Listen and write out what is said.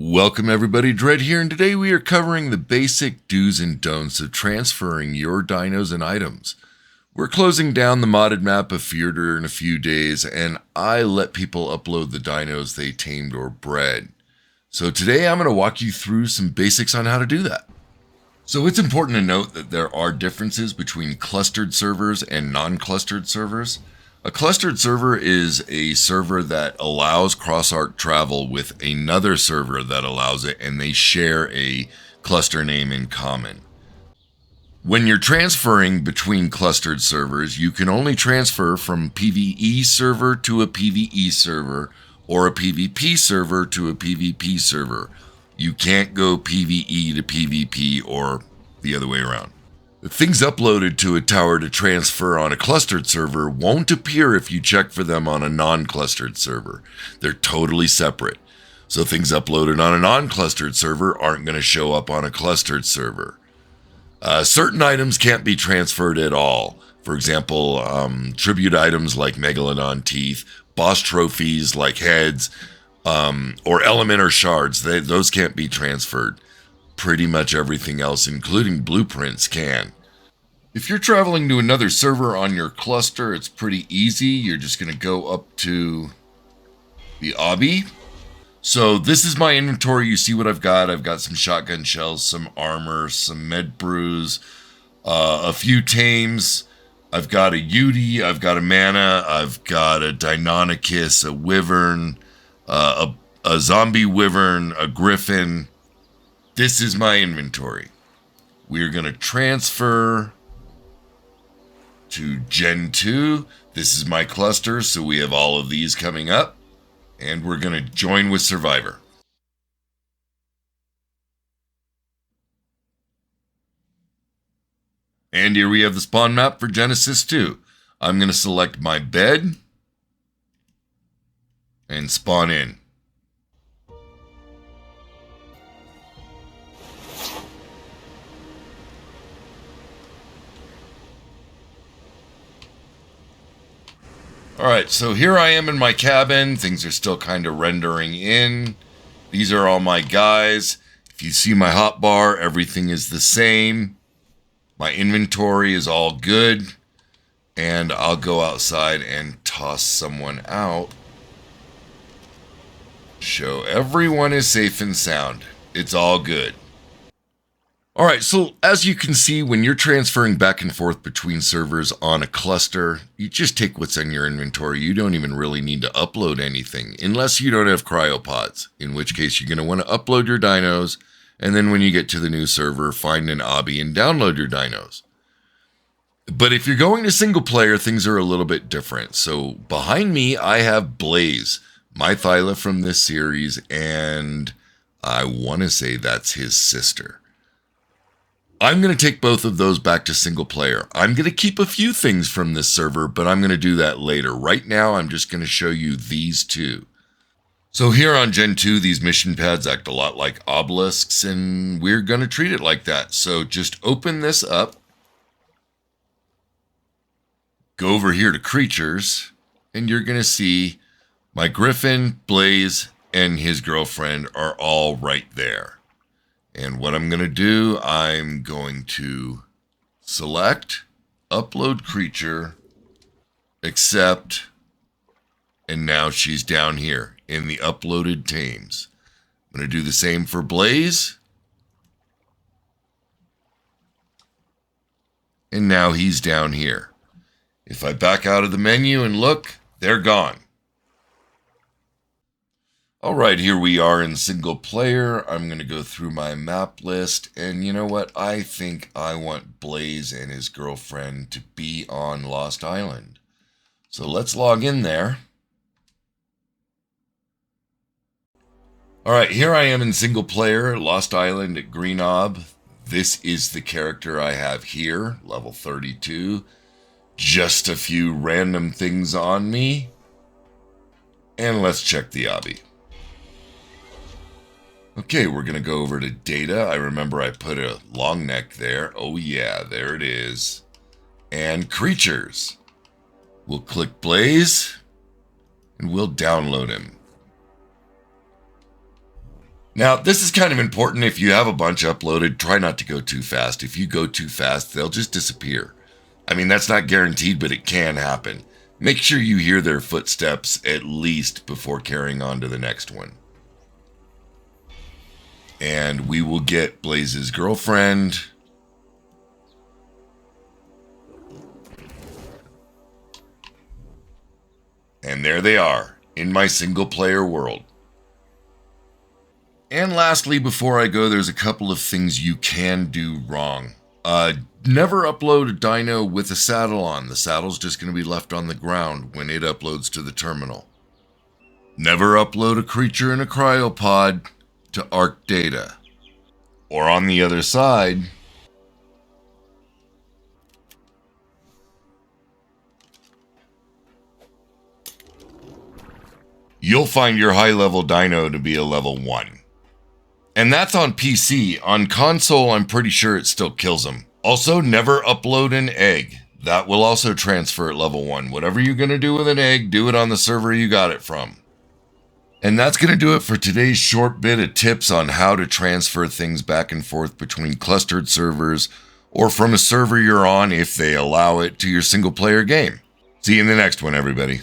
Welcome everybody, Dread here, and today we are covering the basic do's and don'ts of transferring your dinos and items. We're closing down the modded map of Fearder in a few days, and I let people upload the dinos they tamed or bred. So today I'm going to walk you through some basics on how to do that. So it's important to note that there are differences between clustered servers and non-clustered servers. A clustered server is a server that allows cross-arc travel with another server that allows it, and they share a cluster name in common. When you're transferring between clustered servers, you can only transfer from PvE server to a PvE server or a PvP server to a PvP server. You can't go PvE to PvP or the other way around. The things uploaded to a tower to transfer on a clustered server won't appear if you check for them on a non-clustered server. They're totally separate. So things uploaded on a non-clustered server aren't going to show up on a clustered server. Certain items can't be transferred at all. For example, tribute items like Megalodon teeth, boss trophies like heads, or elementor shards, those can't be transferred. Pretty much everything else, including blueprints, can. If you're traveling to another server on your cluster, it's pretty easy. You're just going to go up to the obby. So this is my inventory. You see what I've got. I've got some shotgun shells, some armor, some med brews, a few tames. I've got a Yudi, I've got a mana, I've got a Deinonychus, a wyvern, a zombie wyvern, a griffin. This is my inventory. We're going to transfer to Gen 2. This is my cluster, so we have all of these coming up. And we're going to join with Survivor. And here we have the spawn map for Genesis 2. I'm going to select my bed and spawn in. Alright, so here I am in my cabin. Things are still kind of rendering in. These are all my guys. If you see my hotbar, everything is the same. My inventory is all good. And I'll go outside and toss someone out. Show everyone is safe and sound. It's all good. Alright, so as you can see, when you're transferring back and forth between servers on a cluster, you just take what's in your inventory. You don't even really need to upload anything, unless you don't have cryopods, in which case you're going to want to upload your dinos, and then when you get to the new server, find an obby and download your dinos. But if you're going to single player, things are a little bit different. So behind me, I have Blaze, my Thyla from this series, and I want to say that's his sister. I'm going to take both of those back to single player. I'm going to keep a few things from this server, but I'm going to do that later. Right now, I'm just going to show you these two. So here on Gen 2, these mission pads act a lot like obelisks, and we're going to treat it like that. So just open this up. Go over here to creatures, and you're going to see my Griffin, Blaze, and his girlfriend are all right there. And what I'm going to do, I'm going to select, upload creature, accept, and now she's down here in the uploaded tames. I'm going to do the same for Blaze. And now he's down here. If I back out of the menu and look, they're gone. Alright, here we are in single player. I'm going to go through my map list, and you know what? I think I want Blaze and his girlfriend to be on Lost Island. So let's log in there. Alright, here I am in single player, Lost Island at Greenob. This is the character I have here, level 32. Just a few random things on me. And let's check the obby. Okay, we're going to go over to data. I remember I put a long neck there. Oh yeah, there it is. And creatures. We'll click Blaze, and we'll download him. Now, this is kind of important. If you have a bunch uploaded, try not to go too fast. If you go too fast, they'll just disappear. I mean, that's not guaranteed, but it can happen. Make sure you hear their footsteps at least before carrying on to the next one. And we will get Blaze's girlfriend. And there they are, in my single-player world. And lastly, before I go, there's a couple of things you can do wrong. Never upload a dino with a saddle on. The saddle's just going to be left on the ground when it uploads to the terminal. Never upload a creature in a cryopod to Ark data. Or on the other side, you'll find your high-level dino to be a level 1. And that's on PC. On console, I'm pretty sure it still kills them. Also, never upload an egg. That will also transfer at level 1. Whatever you're going to do with an egg, do it on the server you got it from. And that's going to do it for today's short bit of tips on how to transfer things back and forth between clustered servers or from a server you're on, if they allow it, to your single-player game. See you in the next one, everybody.